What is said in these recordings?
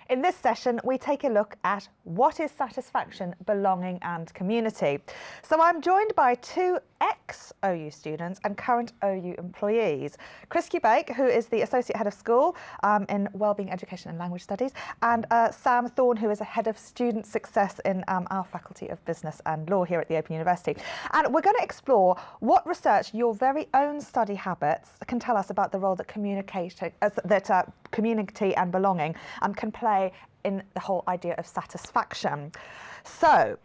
In this session, we take a look at what is satisfaction, belonging and community. So I'm joined by two ex-OU students and current OU employees. Chris Kubake, who is the Associate Head of School in Wellbeing Education and Language Studies, and Sam Thorne, who is a Head of Student Success in our Faculty of Business and Law here at the Open University. And we're going to explore what research your very own study habits can tell us about the role that community and belonging can play in the whole idea of satisfaction. So,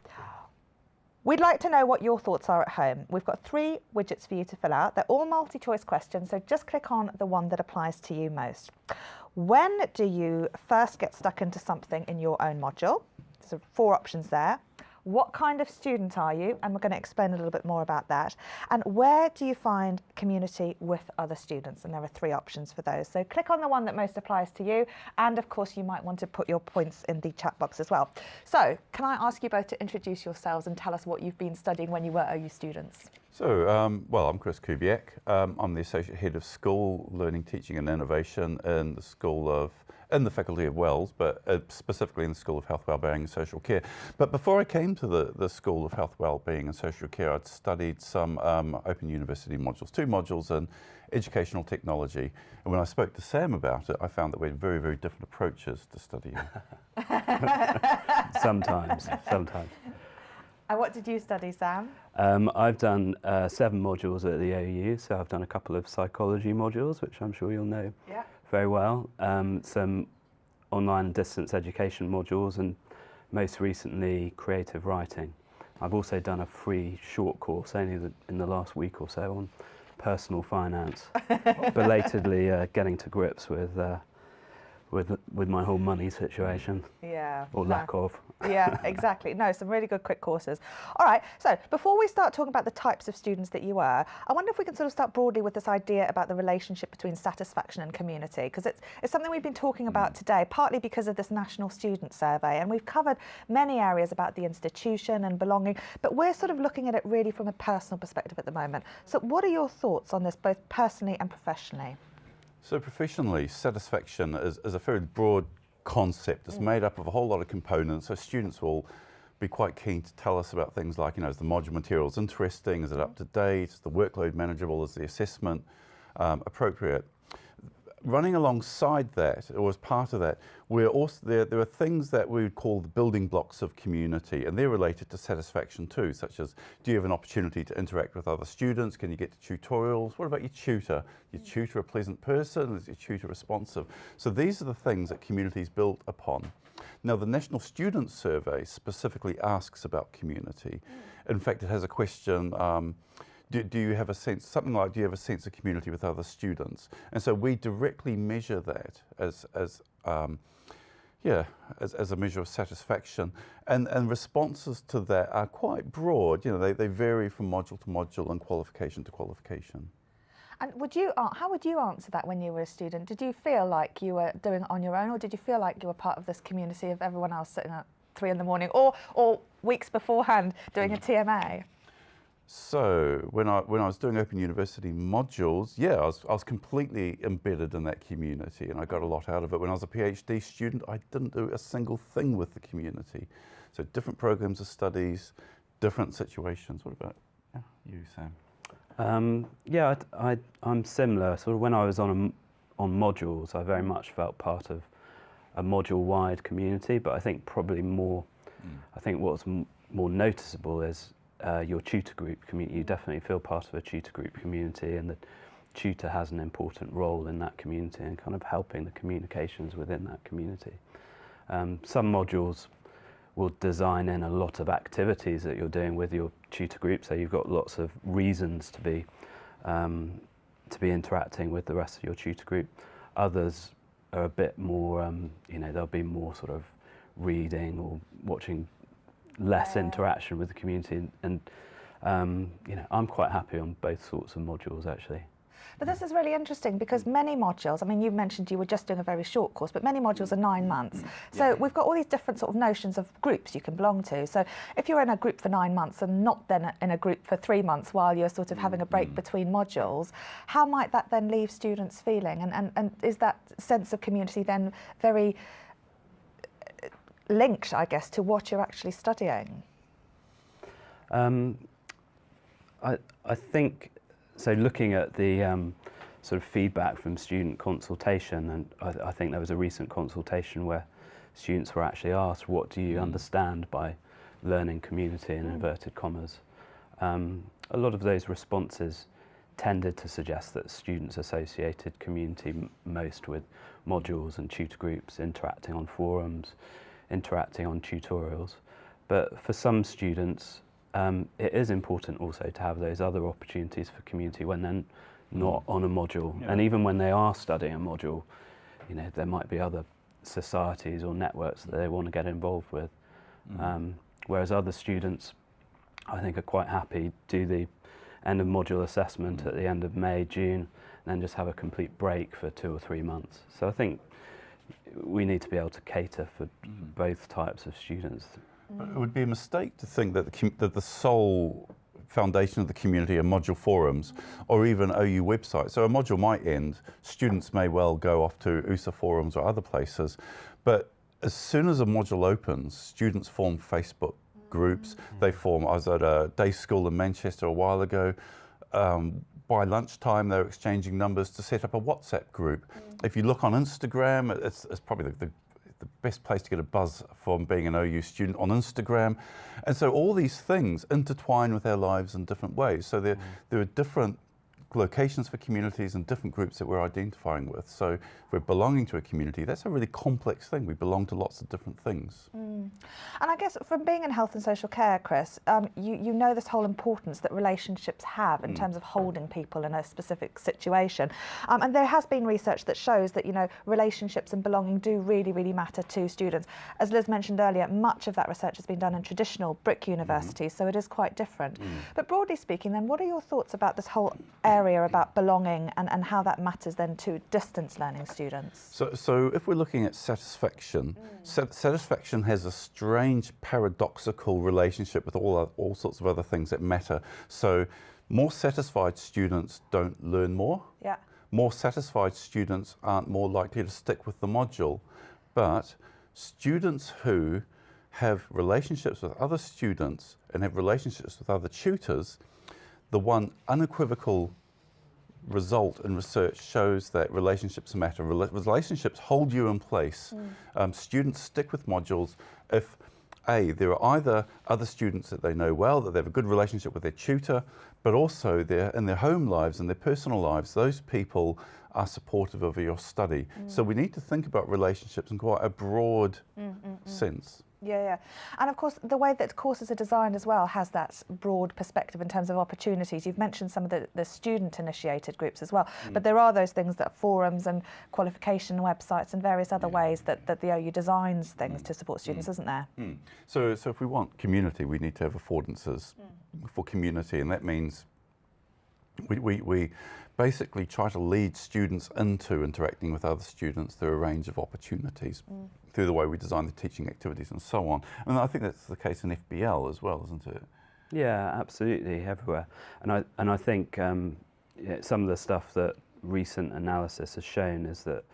we'd like to know what your thoughts are at home. We've got 3 widgets for you to fill out. They're all multi-choice questions, so just click on the one that applies to you most. When do you first get stuck into something in your own module? So 4 options there. What kind of student are you? And we're going to explain a little bit more about that. And where do you find community with other students? And there are 3 options for those. So click on the one that most applies to you. And of course, you might want to put your points in the chat box as well. So can I ask you both to introduce yourselves and tell us what you've been studying when you were OU students? So, well, I'm Chris Kubake. I'm the Associate Head of School, Learning, Teaching and Innovation in the Faculty of Wells, but specifically in the School of Health, Wellbeing and Social Care. But before I came to the School of Health, Wellbeing and Social Care, I'd studied some Open University modules, 2 modules in educational technology. And when I spoke to Sam about it, I found that we had very, very different approaches to studying. Sometimes. And what did you study, Sam? I've done 7 modules at the OU, so I've done a couple of psychology modules, which I'm sure you'll know very well, some online and distance education modules, and most recently creative writing. I've also done a free short course only in the last week or so on personal finance, belatedly getting to grips with my whole money situation. Yeah. Or lack of. Yeah, exactly. No, some really good quick courses. All right, so before we start talking about the types of students that you were, I wonder if we can sort of start broadly with this idea about the relationship between satisfaction and community, because it's something we've been talking about today, partly because of this National Student Survey, and we've covered many areas about the institution and belonging, but we're sort of looking at it really from a personal perspective at the moment. So what are your thoughts on this, both personally and professionally? So professionally, satisfaction is a very broad concept. It's made up of a whole lot of components. So students will be quite keen to tell us about things like, is the module materials interesting? Is it up to date? Is the workload manageable? Is the assessment appropriate? Running alongside that, or as part of that, we're also there are things that we would call the building blocks of community, and they're related to satisfaction too, such as, do you have an opportunity to interact with other students? Can you get to tutorials? What about your tutor? Your tutor a pleasant person? Is your tutor responsive? So these are the things that community is built upon. Now, the National Student Survey specifically asks about community. In fact, it has a question, do you have a sense, something like, do you have a sense of community with other students? And so we directly measure that as a measure of satisfaction. And responses to that are quite broad. They vary from module to module and qualification to qualification. And how would you answer that when you were a student? Did you feel like you were doing it on your own, or did you feel like you were part of this community of everyone else sitting at 3 in the morning, or weeks beforehand doing a TMA? So when I was doing Open University modules, I was completely embedded in that community, and I got a lot out of it. When I was a PhD student, I didn't do a single thing with the community. So different programs of studies, different situations. What about you, Sam? I'm similar. Sort of when I was on modules, I very much felt part of a module-wide community, but I think probably more. I think what's more noticeable is your tutor group community. You definitely feel part of a tutor group community, and the tutor has an important role in that community and kind of helping the communications within that community. Some modules will design in a lot of activities that you're doing with your tutor group, so you've got lots of reasons to be interacting with the rest of your tutor group. Others are a bit more, there'll be more sort of reading or watching, less interaction with the community, and I'm quite happy on both sorts of modules actually. But this is really interesting because many modules, I mean, you mentioned you were just doing a very short course, but many modules are 9 months. So we've got all these different sort of notions of groups you can belong to. So if you're in a group for 9 months and not then in a group for 3 months while you're sort of having a break between modules, how might that then leave students feeling? And is that sense of community then very linked, I guess, to what you're actually studying? I think, so looking at the sort of feedback from student consultation, and I think there was a recent consultation where students were actually asked, what do you understand by learning community in inverted commas? A lot of those responses tended to suggest that students associated community most with modules and tutor groups, interacting on forums, interacting on tutorials. But for some students, it is important also to have those other opportunities for community when they're not on a module. And even when they are studying a module, you know, there might be other societies or networks that they want to get involved with. Whereas other students, I think, are quite happy do the end of module assessment at the end of May, June, and then just have a complete break for 2 or 3 months. So I think we need to be able to cater for both types of students. It would be a mistake to think that that the sole foundation of the community are module forums or even OU websites. So a module might end, students may well go off to USA forums or other places, but as soon as a module opens, students form Facebook groups. They form, I was at a day school in Manchester a while ago, by lunchtime they're exchanging numbers to set up a WhatsApp group. If you look on Instagram, it's probably the best place to get a buzz from being an OU student, on Instagram. And so all these things intertwine with our lives in different ways. So there are different locations for communities and different groups that we're identifying with. So if we're belonging to a community, that's a really complex thing. We belong to lots of different things. And I guess from being in health and social care, Chris, you know this whole importance that relationships have in terms of holding people in a specific situation. And there has been research that shows that, you know, relationships and belonging do really, really matter to students. As Liz mentioned earlier, much of that research has been done in traditional brick universities, so it is quite different. But broadly speaking then, what are your thoughts about this whole area about belonging and how that matters then to distance learning students? So if we're looking at satisfaction, satisfaction has a strange paradoxical relationship with all sorts of other things that matter. So more satisfied students don't learn more. Yeah. More satisfied students aren't more likely to stick with the module. But students who have relationships with other students and have relationships with other tutors, the one unequivocal result in research shows that relationships matter. Relationships hold you in place. Students stick with modules if there are either other students that they know well, that they have a good relationship with their tutor, but also in their home lives and their personal lives, those people are supportive of your study. So we need to think about relationships in quite a broad sense. Yeah. And of course, the way that courses are designed as well has that broad perspective in terms of opportunities. You've mentioned some of the student-initiated groups as well, but there are those things that forums and qualification websites and various other ways that the OU designs things to support students, isn't there? So if we want community, we need to have affordances for community, and that means we basically try to lead students into interacting with other students through a range of opportunities, through the way we design the teaching activities and so on. And I think that's the case in FBL as well, isn't it? Yeah, absolutely, everywhere. And I think some of the stuff that recent analysis has shown is that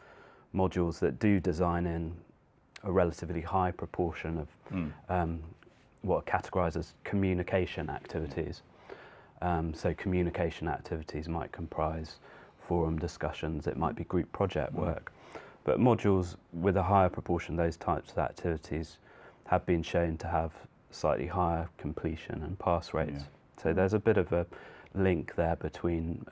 modules that do design in a relatively high proportion of what are categorised as communication activities. So communication activities might comprise forum discussions, it might be group project work. But modules with a higher proportion of those types of activities have been shown to have slightly higher completion and pass rates. So there's a bit of a link there between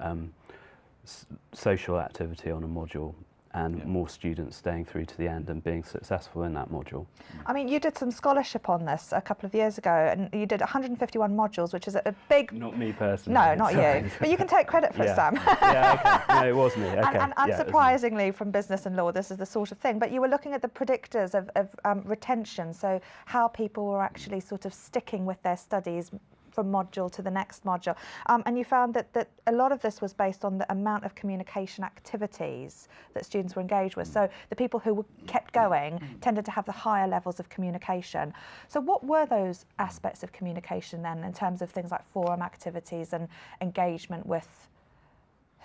social activity on a module and more students staying through to the end and being successful in that module. I mean, you did some scholarship on this a couple of years ago, and you did 151 modules, which is a big... Not me personally. No, not you. But you can take credit for it, Sam. Yeah, okay. No, it was me. Okay. And unsurprisingly, from business and law, this is the sort of thing. But you were looking at the predictors of retention, so how people were actually sort of sticking with their studies from module to the next module. And you found that a lot of this was based on the amount of communication activities that students were engaged with. So the people who kept going tended to have the higher levels of communication. So what were those aspects of communication then in terms of things like forum activities and engagement with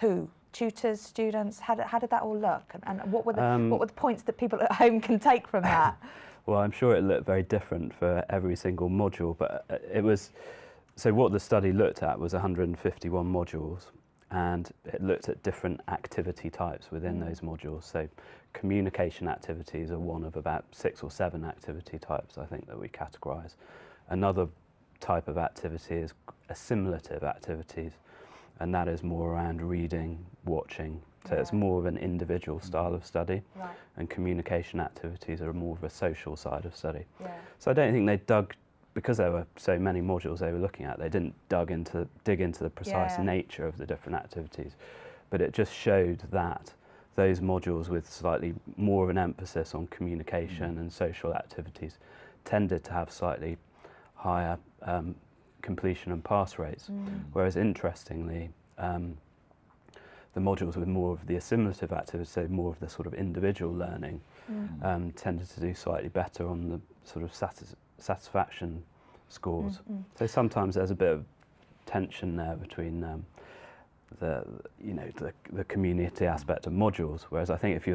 who? Tutors, students? How did that all look? And what were the points that people at home can take from that? Well, I'm sure it looked very different for every single module, but it was, so what the study looked at was 151 modules, and it looked at different activity types within those modules. So communication activities are one of about 6 or 7 activity types, I think, that we categorise. Another type of activity is assimilative activities, and that is more around reading, watching. So it's more of an individual style of study, Right. and communication activities are more of a social side of study. Yeah. So I don't think they dug, because there were so many modules they were looking at, they didn't dig into the precise Yeah. nature of the different activities, but it just showed that those modules with slightly more of an emphasis on communication and social activities tended to have slightly higher completion and pass rates, whereas interestingly, the modules with more of the assimilative activities, so more of the sort of individual learning, tended to do slightly better on the sort of satisfaction scores. So sometimes there's a bit of tension there between the community aspect of modules, whereas I think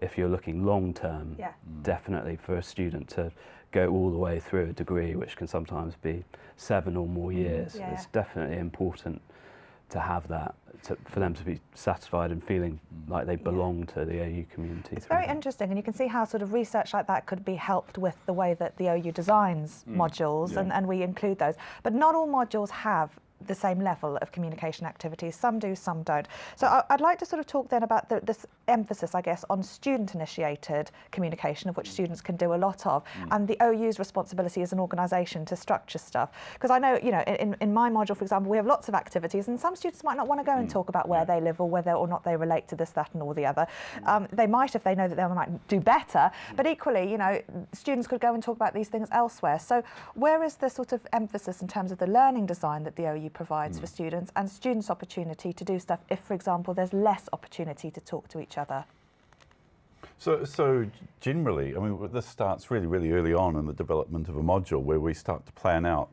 if you're looking long term, definitely for a student to go all the way through a degree, which can sometimes be 7 or more years, it's definitely important to have that, for them to be satisfied and feeling like they belong to the OU community. It's very interesting, and you can see how sort of research like that could be helped with the way that the OU designs modules, and we include those. But not all modules have the same level of communication activities. Some do, some don't. So I'd like to sort of talk then about this emphasis, I guess, on student-initiated communication, of which students can do a lot of, and the OU's responsibility as an organisation to structure stuff. Because I know, you know, in my module, for example, we have lots of activities, and some students might not want to go and talk about where they live or whether or not they relate to this, that, and all the other. They might if they know that they might do better, but equally, you know, students could go and talk about these things elsewhere. So where is the sort of emphasis in terms of the learning design that the OU provides for students, and students' opportunity to do stuff if, for example, there's less opportunity to talk to each other? So generally, I mean, this starts really, really early on in the development of a module, where we start to plan out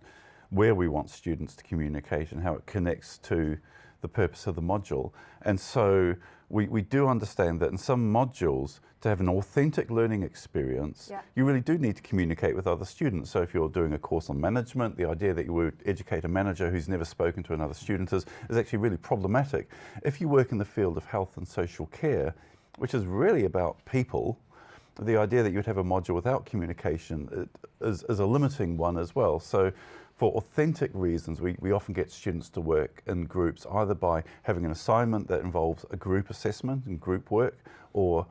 where we want students to communicate and how it connects to the purpose of the module. And so we do understand that in some modules, to have an authentic learning experience, you really do need to communicate with other students. So if you're doing a course on management, the idea that you would educate a manager who's never spoken to another student is actually really problematic. If you work in the field of health and social care, which is really about people, the idea that you would have a module without communication is a limiting one as well. So for authentic reasons, we often get students to work in groups, either by having an assignment that involves a group assessment and group work, or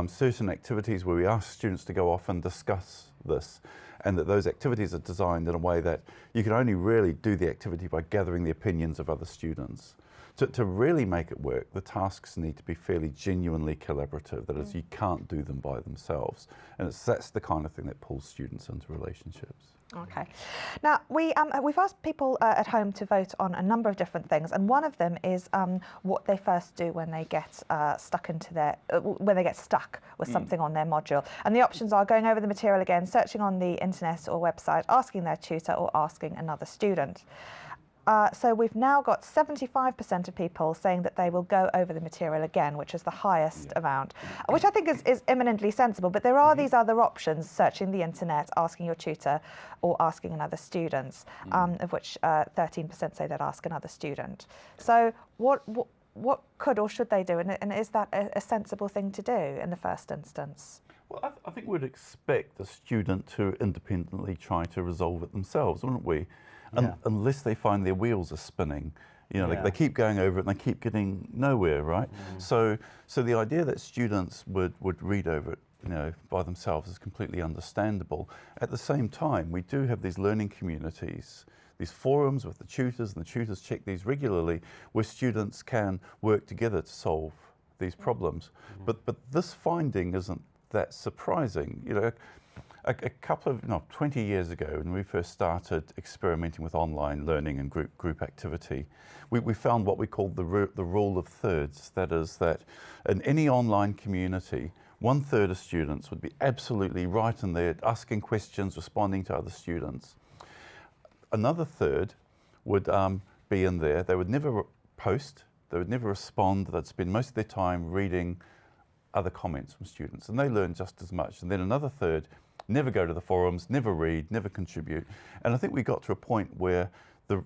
certain activities where we ask students to go off and discuss this, and that those activities are designed in a way that you can only really do the activity by gathering the opinions of other students. To really make it work, the tasks need to be fairly genuinely collaborative. That is, you can't do them by themselves. And that's the kind of thing that pulls students into relationships. Okay. Now, we've asked people at home to vote on a number of different things, and one of them is what they first do when they get stuck with something on their module. And the options are going over the material again, searching on the internet or website, asking their tutor, or asking another student. So we've now got 75% of people saying that they will go over the material again, which is the highest amount, which I think is eminently sensible. But there are these other options: searching the internet, asking your tutor, or asking another student, of which 13% say they'd ask another student. So what could or should they do, and is that a sensible thing to do in the first instance? Well, I think we'd expect the student to independently try to resolve it themselves, wouldn't we? Unless they find their wheels are spinning. You know, they keep going over it and they keep getting nowhere, right? So the idea that students would read over it, you know, by themselves is completely understandable. At the same time, we do have these learning communities, these forums with the tutors, and the tutors check these regularly, where students can work together to solve these problems. But this finding isn't that surprising. You know, a couple of 20 years ago, when we first started experimenting with online learning and group activity, we found what we called the rule of thirds. That is, that in any online community, 1/3 of students would be absolutely right in there, asking questions, responding to other students. Another third would be in there. They would never post, they would never respond, they'd spend most of their time reading other comments from students, and they learn just as much. And then another third never go to the forums, never read, never contribute. And I think we got to a point where the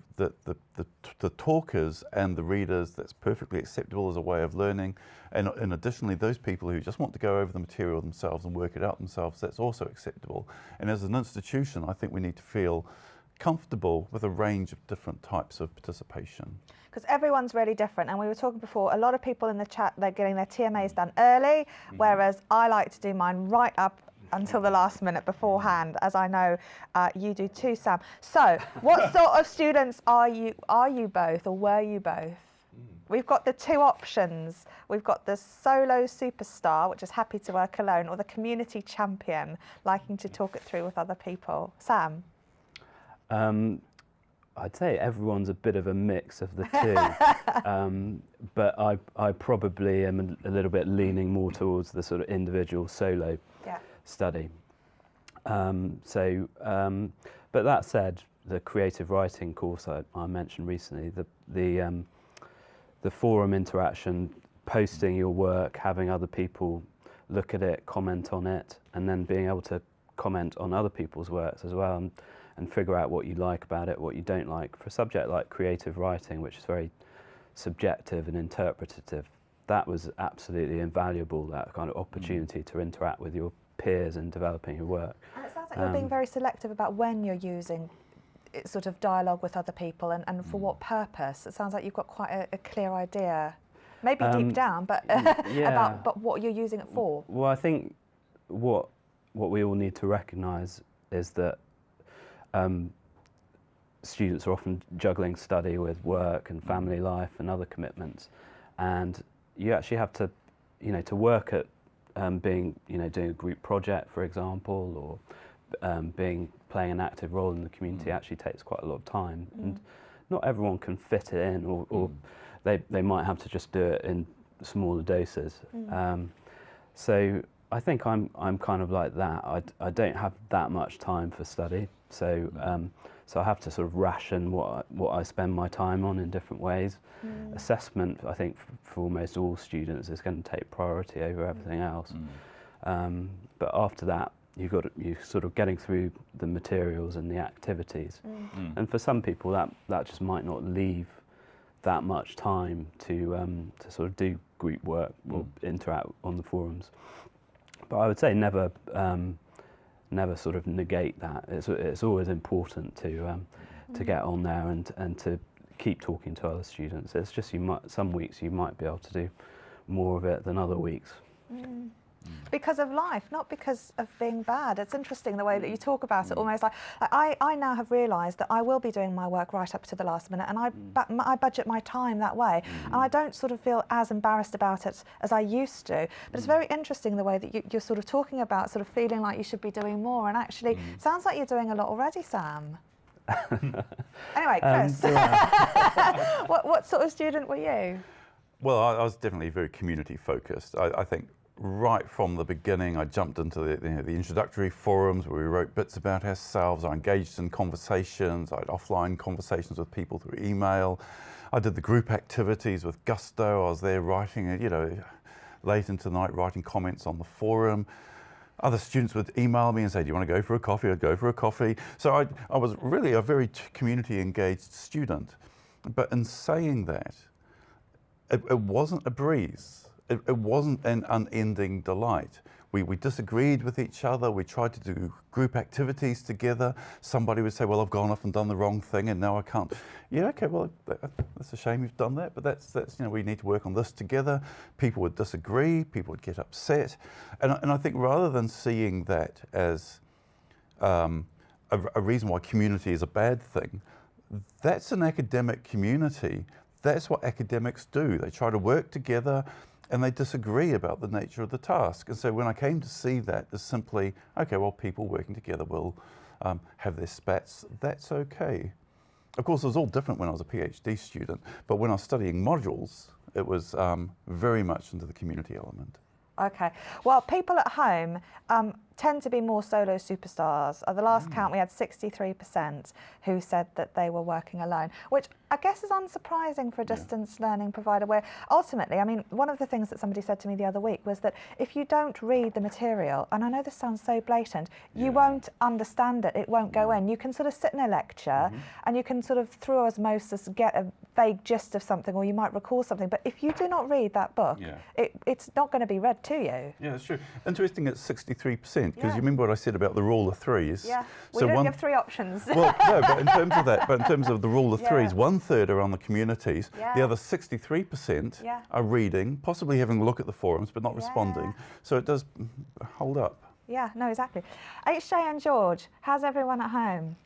talkers and the readers, that's perfectly acceptable as a way of learning. And additionally, those people who just want to go over the material themselves and work it out themselves, that's also acceptable. And as an institution, I think we need to feel comfortable with a range of different types of participation. Because everyone's really different, and we were talking before, a lot of people in the chat, they're getting their TMAs done early, whereas I like to do mine right up until the last minute beforehand, as I know you do too, Sam. So what sort of students are you both, or were you both? We've got the two options. We've got the solo superstar, which is happy to work alone, or the community champion, liking to talk it through with other people. Sam? I'd say everyone's a bit of a mix of the two, but I probably am a little bit leaning more towards the sort of individual solo study. But that said, the creative writing course I mentioned recently, the forum interaction, posting your work, having other people look at it, comment on it, and then being able to comment on other people's works as well, and figure out what you like about it, what you don't like. For a subject like creative writing, which is very subjective and interpretative, that was absolutely invaluable, that kind of opportunity to interact with your peers in developing your work. And it sounds like you're being very selective about when you're using sort of dialogue with other people and for what purpose. It sounds like you've got quite a clear idea, maybe deep down, but about what you're using it for. Well, I think what we all need to recognise is that students are often juggling study with work and family life and other commitments, and you actually have to, to work at doing a group project, for example, or playing an active role in the community actually takes quite a lot of time, and not everyone can fit it in, or they might have to just do it in smaller doses. So I think I'm kind of like that. I don't have that much time for study, so I have to sort of ration what I spend my time on in different ways. Assessment, I think, for almost all students is going to take priority over everything else. But after that, you're sort of getting through the materials and the activities. And for some people, that just might not leave that much time to sort of do group work or interact on the forums. But I would say never sort of negate that. It's always important to get on there and to keep talking to other students. It's just some weeks you might be able to do more of it than other weeks. Because of life, not because of being bad. It's interesting the way that you talk about it, almost like I now have realised that I will be doing my work right up to the last minute, and I budget my time that way, and I don't sort of feel as embarrassed about it as I used to. But it's very interesting the way that you're sort of talking about sort of feeling like you should be doing more, and actually sounds like you're doing a lot already, Sam. Anyway, Chris, what sort of student were you? Well, I was definitely very community focused. I think right from the beginning, I jumped into the introductory forums where we wrote bits about ourselves. I engaged in conversations. I had offline conversations with people through email. I did the group activities with gusto. I was there writing, late into the night, writing comments on the forum. Other students would email me and say, do you want to go for a coffee? I'd go for a coffee. So I was really a very community engaged student. But in saying that, it wasn't a breeze. It wasn't an unending delight. We disagreed with each other. We tried to do group activities together. Somebody would say, well, I've gone off and done the wrong thing and now I can't. Yeah, okay, well, that's a shame you've done that, but that's we need to work on this together. People would disagree, people would get upset. And I think rather than seeing that as a reason why community is a bad thing, that's an academic community. That's what academics do. They try to work together and they disagree about the nature of the task. And so when I came to see that as simply, okay, well, people working together will have their spats, that's okay. Of course, it was all different when I was a PhD student, but when I was studying modules, it was very much into the community element. Okay. Well, people at home tend to be more solo superstars. At the last count, we had 63% who said that they were working alone, which I guess is unsurprising for a distance learning provider, where ultimately, I mean, one of the things that somebody said to me the other week was that if you don't read the material, and I know this sounds so blatant, you won't understand it, it won't go in. You can sort of sit in a lecture and you can sort of, through osmosis, get a vague gist of something, or you might recall something, but if you do not read that book, it's not going to be read to you. Yeah, that's true. Interesting, it's 63%, because you remember what I said about the rule of threes? Yeah, we So don't give 3 options. Well, no, but in terms of that, but in terms of the rule of threes, 1/3 are on the communities, the other 63% are reading, possibly having a look at the forums, but not responding. So it does hold up. Yeah, no, exactly. HJ and George, how's everyone at home?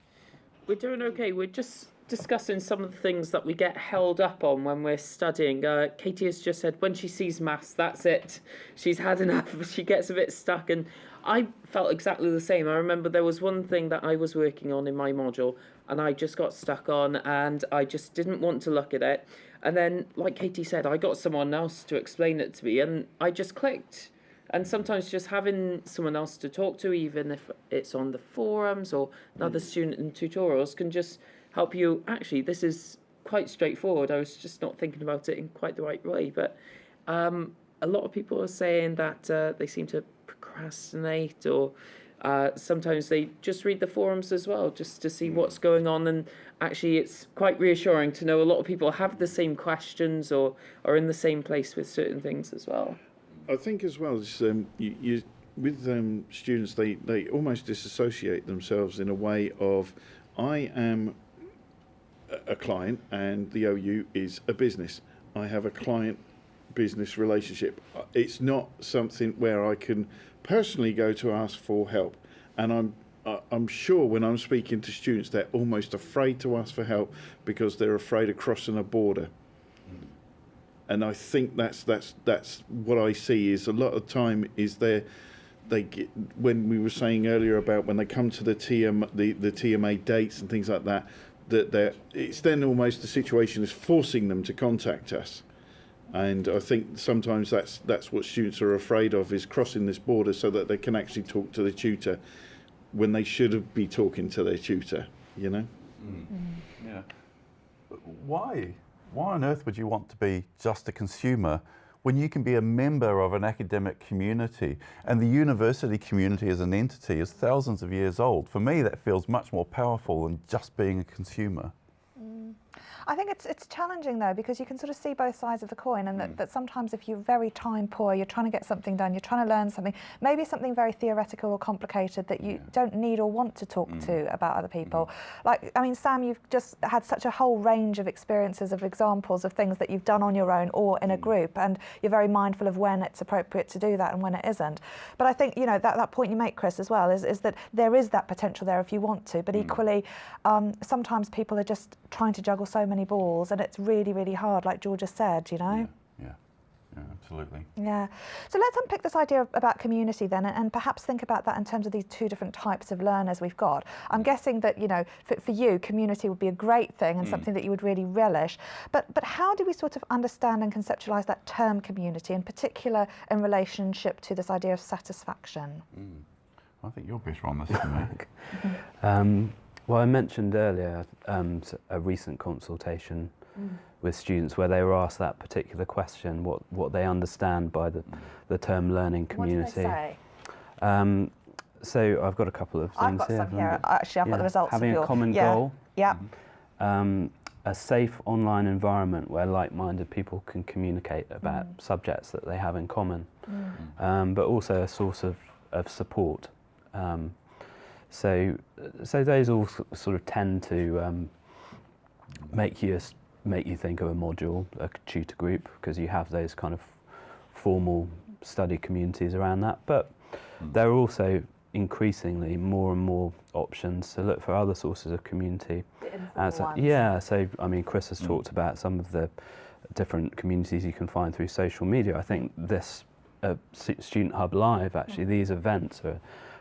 We're doing okay. We're just discussing some of the things that we get held up on when we're studying. Katie has just said when she sees maths, that's it. She's had enough. She gets a bit stuck. And I felt exactly the same. I remember there was one thing that I was working on in my module and I just got stuck on and I just didn't want to look at it. And then, like Katie said, I got someone else to explain it to me and I just clicked. And sometimes just having someone else to talk to, even if it's on the forums or another student in tutorials, can just help you. Actually, this is quite straightforward. I was just not thinking about it in quite the right way. But a lot of people are saying that they seem to procrastinate, or sometimes they just read the forums as well, just to see what's going on. And actually, it's quite reassuring to know a lot of people have the same questions or are in the same place with certain things as well. I think as well as with students, they almost disassociate themselves in a way of, I am a client and the OU is a business. I have a client-business relationship. It's not something where I can personally go to ask for help. And I'm sure when I'm speaking to students, they're almost afraid to ask for help because they're afraid of crossing a border. And I think that's what I see is a lot of time is they get, when we were saying earlier about when they come to the TMA dates and things like that, it's then almost the situation is forcing them to contact us. And I think sometimes that's what students are afraid of, is crossing this border so that they can actually talk to the tutor when they should be talking to their tutor, you know? Yeah. But why? Why on earth would you want to be just a consumer when you can be a member of an academic community? And the university community as an entity is thousands of years old. For me, that feels much more powerful than just being a consumer. I think it's challenging though, because you can sort of see both sides of the coin, and that sometimes if you're very time poor, you're trying to get something done, you're trying to learn something, maybe something very theoretical or complicated that you don't need or want to talk to about other people. Like, I mean, Sam, you've just had such a whole range of experiences, of examples of things that you've done on your own or in a group, and you're very mindful of when it's appropriate to do that and when it isn't. But I think, you know, that point you make, Chris, as well, is that there is that potential there if you want to, but equally, sometimes people are just trying to juggle so many balls, and it's really, really hard, like George has said, you know? Yeah, absolutely. Yeah. So let's unpick this idea about community then, and perhaps think about that in terms of these 2 different types of learners we've got. I'm guessing that, you know, for you, community would be a great thing and something that you would really relish. But how do we sort of understand and conceptualise that term community, in particular in relationship to this idea of satisfaction? I think you're better on this than me. Well, I mentioned earlier a recent consultation with students where they were asked that particular question, what they understand by the term learning community. What did they say? So I've got a couple of things I've got here. some here. Actually, I've got the results Having of your... a common goal. Yeah. A safe online environment where like-minded people can communicate about subjects that they have in common, but also a source of support. So those all sort of tend to make you think of a module, a tutor group, because you have those kind of formal study communities around that. But there are also increasingly more and more options to look for other sources of community. So I mean, Chris has talked about some of the different communities you can find through social media. I think this Student Hub Live, actually, these events are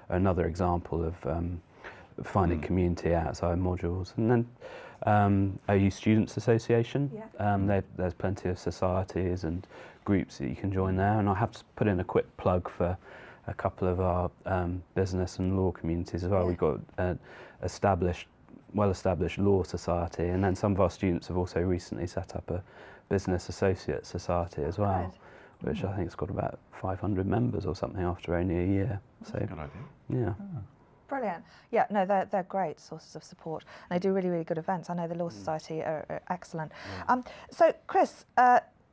another example of finding community outside modules. And then OU Students Association, there's plenty of societies and groups that you can join there. And I have to put in a quick plug for a couple of our business and law communities as well. Yeah. We've got an well-established law society, and then some of our students have also recently set up a business associate society as well, which I think has got about 500 members or something after only a year. So, Good idea. yeah. Brilliant. Yeah, no, they're great sources of support. And they do really, really good events. I know the Law Society are excellent. So, Chris,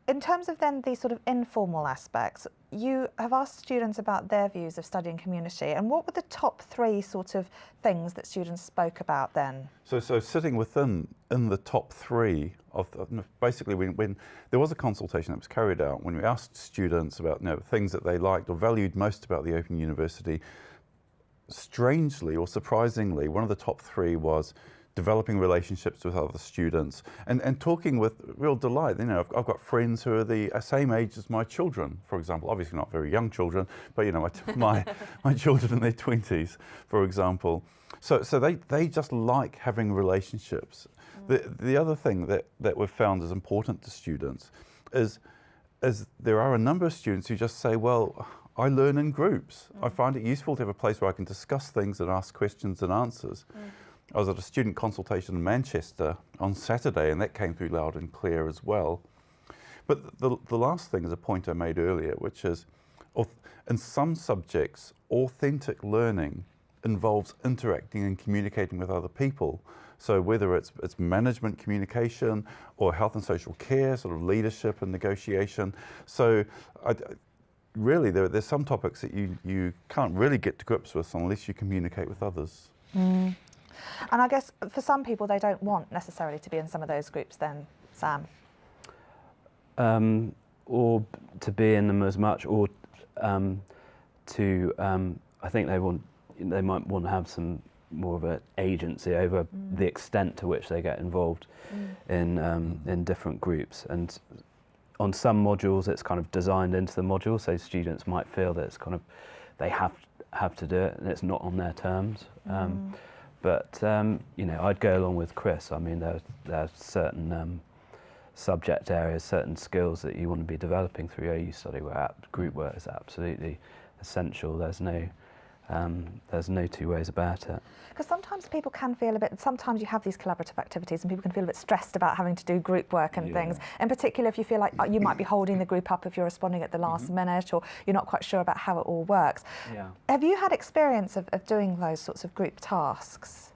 in terms of then these sort of informal aspects, you have asked students about their views of studying community. And what were the top 3 sort of things that students spoke about then? So sitting in the top 3 of basically when there was a consultation that was carried out when we asked students about things that they liked or valued most about the Open University. Strangely or surprisingly, one of the top 3 was developing relationships with other students and talking with real delight. I've got friends who are the same age as my children, for example. Obviously not very young children, but my children in their 20s, for example. So they just like having relationships. The other thing that we've found is important to students is there are a number of students who just say, well, I learn in groups. I find it useful to have a place where I can discuss things and ask questions and answers. I was at a student consultation in Manchester on Saturday, and that came through loud and clear as well. But the last thing is a point I made earlier, which is in some subjects, authentic learning involves interacting and communicating with other people. So whether it's management communication or health and social care, sort of leadership and negotiation. So really, there's some topics that you can't really get to grips with unless you communicate with others. And I guess for some people, they don't want necessarily to be in some of those groups then, Sam. Or to be in them as much, or I think they might want to have some more of an agency over the extent to which they get involved in different groups. And on some modules, it's kind of designed into the module, so students might feel that it's kind of they have to do it, and it's not on their terms. But I'd go along with Chris. I mean, there are certain subject areas, certain skills that you want to be developing through OU study where group work is absolutely essential. There's no two ways about it. Because sometimes people can feel sometimes you have these collaborative activities and people can feel a bit stressed about having to do group work and things. In particular, if you feel like you might be holding the group up if you're responding at the last minute or you're not quite sure about how it all works. Yeah. Have you had experience of doing those sorts of group tasks?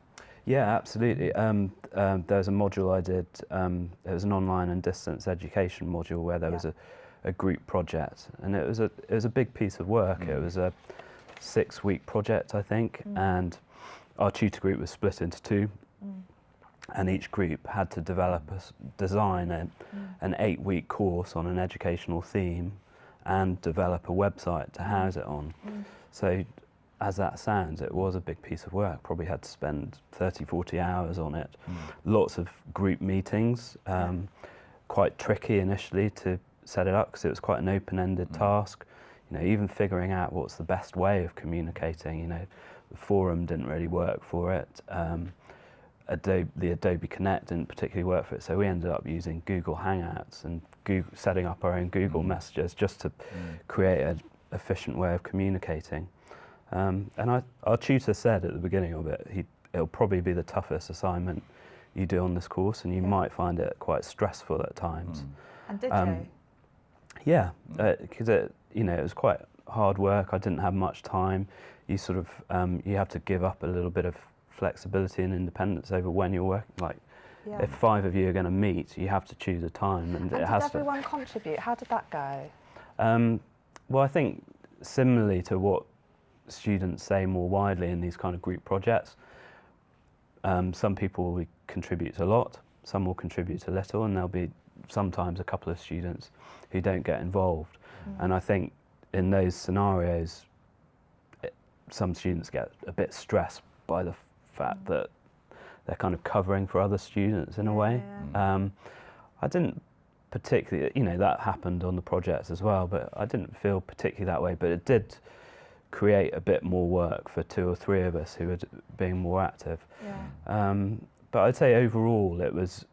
Yeah, absolutely. There's a module I did, it was an online and distance education module where there was a group project, and it was a big piece of work. It was a 6-week project, I think, and our tutor group was split into 2, and each group had to design an 8-week course on an educational theme and develop a website to house it on. So as that sounds, it was a big piece of work. Probably had to spend 30, 40 hours on it. Lots of group meetings, quite tricky initially to set it up because it was quite an open-ended task. Even figuring out what's the best way of communicating. The forum didn't really work for it. The Adobe Connect didn't particularly work for it, so we ended up using Google Hangouts and setting up our own Google Messages just to create an efficient way of communicating. And our tutor said at the beginning of it, it'll probably be the toughest assignment you do on this course, and you might find it quite stressful at times. And did you? Yeah, because it was quite hard work. I didn't have much time. You sort of you have to give up a little bit of flexibility and independence over when you're working. If 5 of you are going to meet, you have to choose a time, and it did has everyone contribute? How did that go? Well, I think similarly to what students say more widely in these kind of group projects, some people will contribute a lot, some will contribute a little, and there'll be sometimes a couple of students who don't get involved. And I think in those scenarios, some students get a bit stressed by the fact that they're kind of covering for other students in a way. I didn't particularly, that happened on the projects as well, but I didn't feel particularly that way, but it did create a bit more work for 2 or 3 of us who were being more active. Yeah. But I'd say overall it was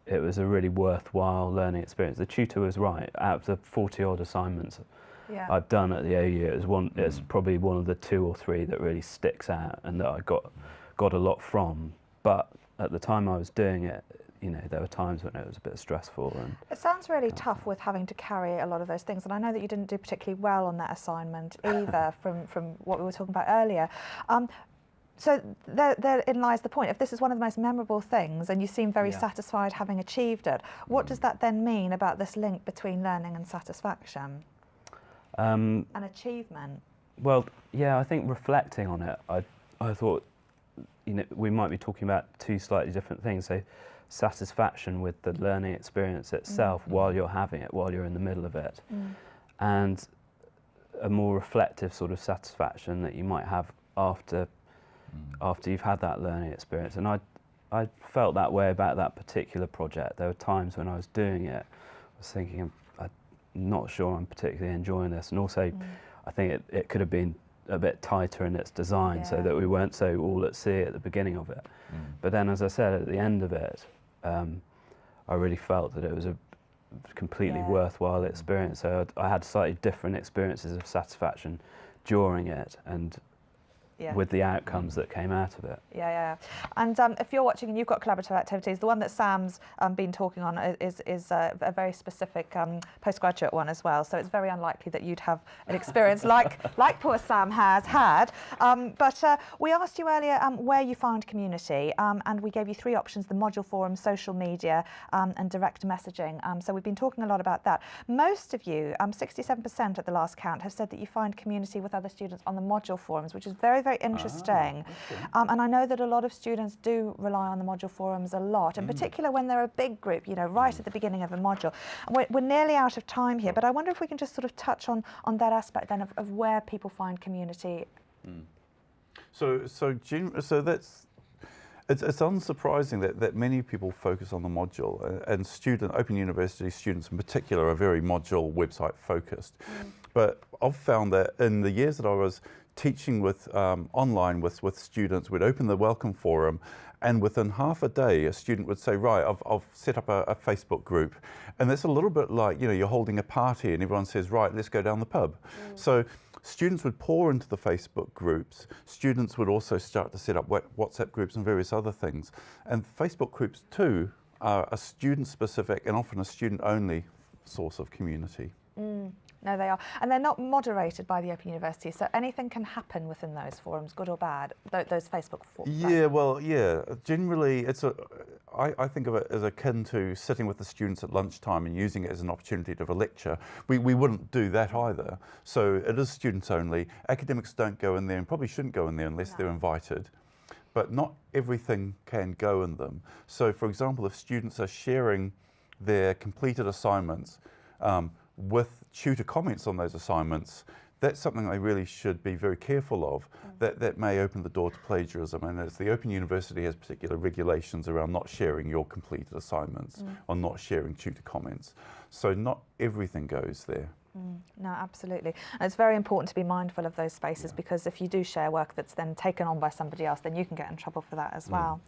a really worthwhile learning experience. The tutor was right. Out of the 40 odd assignments Yeah. I've done at the OU, it's probably one of the 2 or 3 that really sticks out and that I got a lot from. But at the time I was doing it, you know, there were times when it was a bit stressful. And It sounds really tough with having to carry a lot of those things, and I know that you didn't do particularly well on that assignment either from what we were talking about earlier. So therein lies the point. If this is one of the most memorable things and you seem very satisfied having achieved it, what does that then mean about this link between learning and satisfaction and achievement? Well, yeah, I think reflecting on it, I thought, you know, we might be talking about 2 slightly different things. So satisfaction with the learning experience itself while you're having it, while you're in the middle of it, and a more reflective sort of satisfaction that you might have after you've had that learning experience. And I felt that way about that particular project. There were times when I was doing it, I was thinking, I'm not sure I'm particularly enjoying this, and also I think it could have been a bit tighter in its design so that we weren't so all at sea at the beginning of it. But then, as I said, at the end of it, I really felt that it was a completely worthwhile experience. So I had slightly different experiences of satisfaction during it and with the outcomes that came out of it. Yeah. And if you're watching and you've got collaborative activities, the one that Sam's been talking on is a very specific postgraduate one as well. So it's very unlikely that you'd have an experience like poor Sam has had. But we asked you earlier where you found community, and we gave you 3 options: the module forum, social media, and direct messaging. So we've been talking a lot about that. Most of you, 67% at the last count, have said that you find community with other students on the module forums, which is very, very interesting. And I know that a lot of students do rely on the module forums a lot, in particular when they're a big group, you know, right at the beginning of a module. And we're nearly out of time here, but I wonder if we can just sort of touch on that aspect then of where people find community. So that's it's unsurprising that many people focus on the module, and Open University students in particular are very module website focused. But I've found that in the years that I was teaching with online with students, we'd open the welcome forum, and within half a day a student would say, right, I've set up a Facebook group. And that's a little bit like, you know, you're holding a party and everyone says, right, let's go down the pub. So students would pour into the Facebook groups. Students would also start to set up WhatsApp groups and various other things. And Facebook groups too are a student specific and often a student only source of community. No, they are. And they're not moderated by the Open University, so anything can happen within those forums, good or bad, those Facebook forums. Yeah, well, yeah. Generally, I think of it as akin to sitting with the students at lunchtime and using it as an opportunity to have a lecture. We wouldn't do that either. So it is students only. Academics don't go in there and probably shouldn't go in there unless they're invited. But not everything can go in them. So, for example, if students are sharing their completed assignments with tutor comments on those assignments, that's something they really should be very careful of. That may open the door to plagiarism, and as the Open University has particular regulations around not sharing your completed assignments or not sharing tutor comments. So not everything goes there. No, absolutely. And it's very important to be mindful of those spaces, because if you do share work that's then taken on by somebody else, then you can get in trouble for that as well.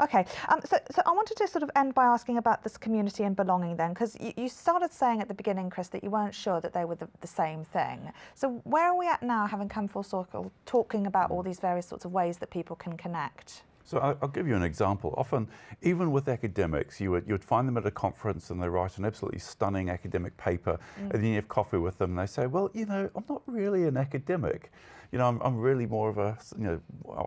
Okay, so I wanted to sort of end by asking about this community and belonging then, because you started saying at the beginning, Chris, that you weren't sure that they were the same thing. So where are we at now, having come full circle, talking about all these various sorts of ways that people can connect? So I'll give you an example. Often, even with academics, you would find them at a conference and they write an absolutely stunning academic paper, and then you have coffee with them and they say, well, you know, I'm not really an academic. You know, I'm really more of a, you know,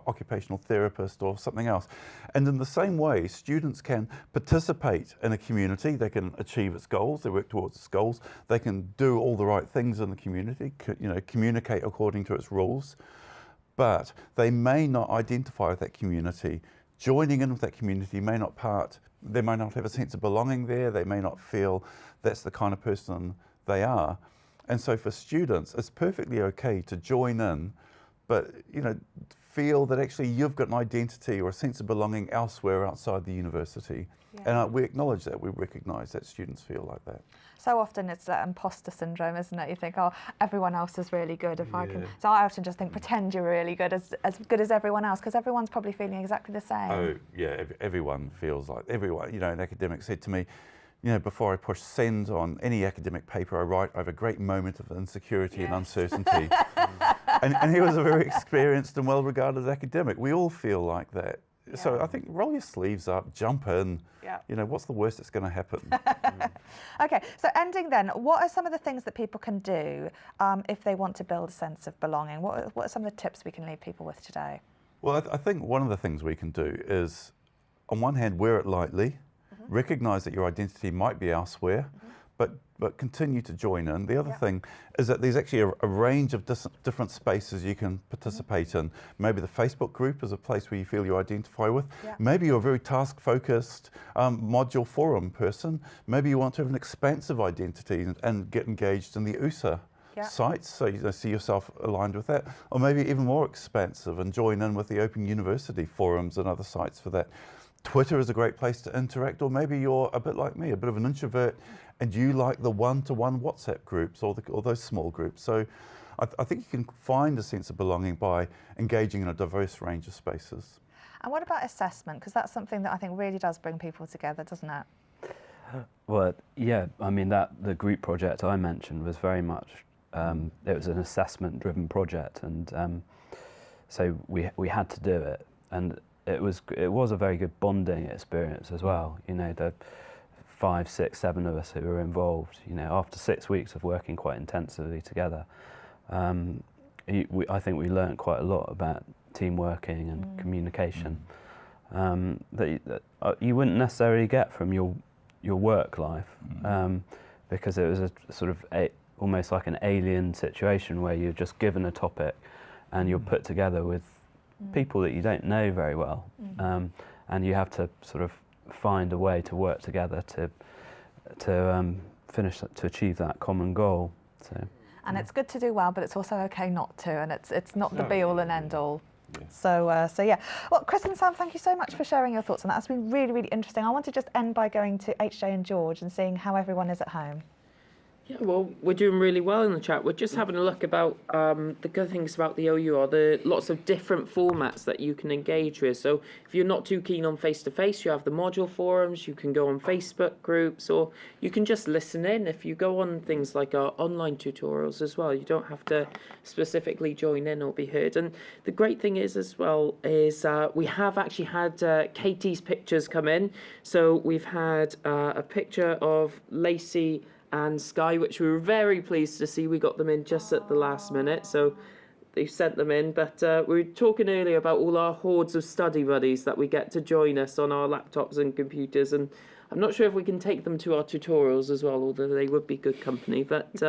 occupational therapist or something else. And in the same way, students can participate in a community. They can achieve its goals. They work towards its goals. They can do all the right things in the community, you know, communicate according to its rules. But they may not identify with that community. Joining in with that community may not they may not have a sense of belonging there. They may not feel that's the kind of person they are. And so for students, it's perfectly okay to join in, but, you know, feel that actually you've got an identity or a sense of belonging elsewhere outside the university. Yeah. And we acknowledge that, we recognise that students feel like that. So often it's that imposter syndrome, isn't it? You think, oh, everyone else is really good if I can. Yeah. So I often just think, pretend you're really good, as good as everyone else, because everyone's probably feeling exactly the same. Oh, yeah, everyone feels like, everyone, you know, an academic said to me, you know, before I push send on any academic paper I write, I have a great moment of insecurity and uncertainty. and he was a very experienced and well-regarded academic. We all feel like that. So I think roll your sleeves up, jump in. Yeah. You know, what's the worst that's going to happen? Okay, so ending then, what are some of the things that people can do if they want to build a sense of belonging? What are some of the tips we can leave people with today? Well, I think one of the things we can do is, on one hand, wear it lightly, recognise that your identity might be elsewhere, but continue to join in. The other thing is that there's actually a range of different spaces you can participate in. Maybe the Facebook group is a place where you feel you identify with. Maybe you're a very task-focused module forum person. Maybe you want to have an expansive identity and get engaged in the USA sites, so you see yourself aligned with that. Or maybe even more expansive and join in with the Open University forums and other sites for that. Twitter is a great place to interact, or maybe you're a bit like me, a bit of an introvert, and you like the one-to-one WhatsApp groups or those small groups. So I think you can find a sense of belonging by engaging in a diverse range of spaces. And what about assessment? Because that's something that I think really does bring people together, doesn't it? Well, yeah, I mean, the group project I mentioned was very much, it was an assessment-driven project, and so we had to do it, and it was a very good bonding experience as well. You know, the 5, 6, 7 of us who were involved, you know, after 6 weeks of working quite intensively together, I think we learned quite a lot about team working and communication that you wouldn't necessarily get from your work life, because it was a sort of almost like an alien situation where you're just given a topic and you're put together with people that you don't know very well, and you have to sort of find a way to work together to achieve that common goal. So. And it's good to do well, but it's also okay not to, and it's not the be all and end all. So yeah. Well, Chris and Sam, thank you so much for sharing your thoughts on that. It's been really, really interesting. I want to just end by going to HJ and George and seeing how everyone is at home. Yeah, well, we're doing really well in the chat. We're just having a look about the good things about the OU are the lots of different formats that you can engage with. So if you're not too keen on face-to-face, you have the module forums, you can go on Facebook groups, or you can just listen in. If you go on things like our online tutorials as well, you don't have to specifically join in or be heard. And the great thing is as well is we have actually had Katie's pictures come in. So we've had a picture of Lacey and Sky, which we were very pleased to see. We got them in just at the last minute, so they sent them in. But we were talking earlier about all our hordes of study buddies that we get to join us on our laptops and computers, and I'm not sure if we can take them to our tutorials as well, although they would be good company. But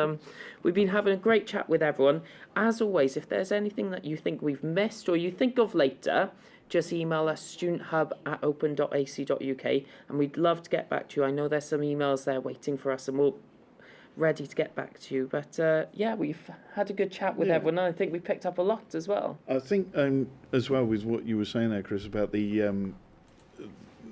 we've been having a great chat with everyone. As always, if there's anything that you think we've missed or you think of later, just email us studenthub@open.ac.uk, and we'd love to get back to you. I know there's some emails there waiting for us, and we'll ready to get back to you. But yeah, we've had a good chat with everyone, and I think we picked up a lot as well. I think as well with what you were saying there, Chris, about the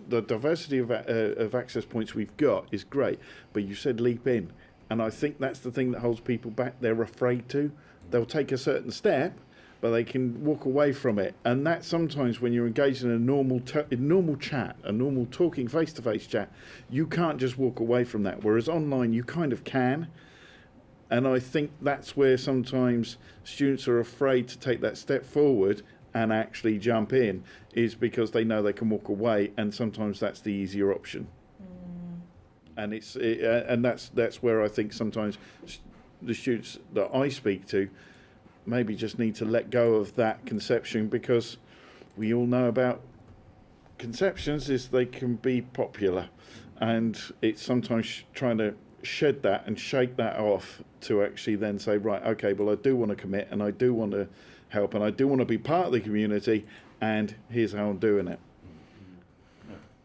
diversity of access points we've got is great, but you said leap in, and I think that's the thing that holds people back. They're afraid to. They'll take a certain step, but they can walk away from it, and that sometimes when you're engaged in a normal chat, a normal talking face-to-face chat, you can't just walk away from that, whereas online you kind of can. And I think that's where sometimes students are afraid to take that step forward and actually jump in, is because they know they can walk away, and sometimes that's the easier option. And and that's where I think sometimes the students that I speak to maybe just need to let go of that conception, because we all know about conceptions is they can be popular, and it's sometimes trying to shed that and shake that off to actually then say, right, okay, well, I do want to commit, and I do want to help, and I do want to be part of the community, and here's how I'm doing it.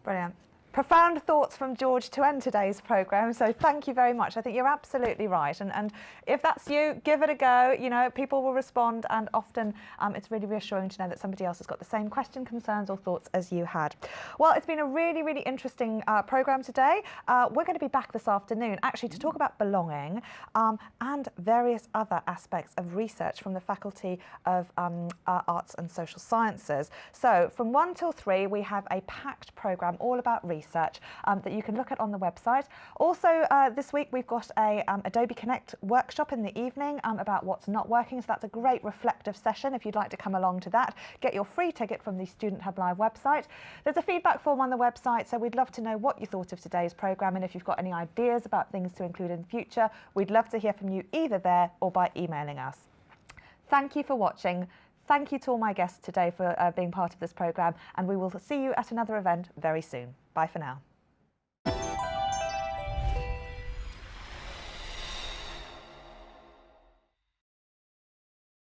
Brilliant. Profound thoughts from George to end today's programme, so thank you very much. I think you're absolutely right, and if that's you, give it a go. You know, people will respond, and often it's really reassuring to know that somebody else has got the same question, concerns or thoughts as you had. Well, it's been a really, really interesting programme today. We're going to be back this afternoon actually to talk about belonging and various other aspects of research from the Faculty of Arts and Social Sciences. So from 1 till 3 we have a packed programme all about research that you can look at on the website. Also this week we've got a Adobe Connect workshop in the evening about what's not working, so that's a great reflective session if you'd like to come along to that. Get your free ticket from the Student Hub Live website. There's a feedback form on the website, so we'd love to know what you thought of today's programme, and if you've got any ideas about things to include in future, we'd love to hear from you either there or by emailing us. Thank you for watching. Thank you to all my guests today for being part of this programme, and we will see you at another event very soon. Bye for now.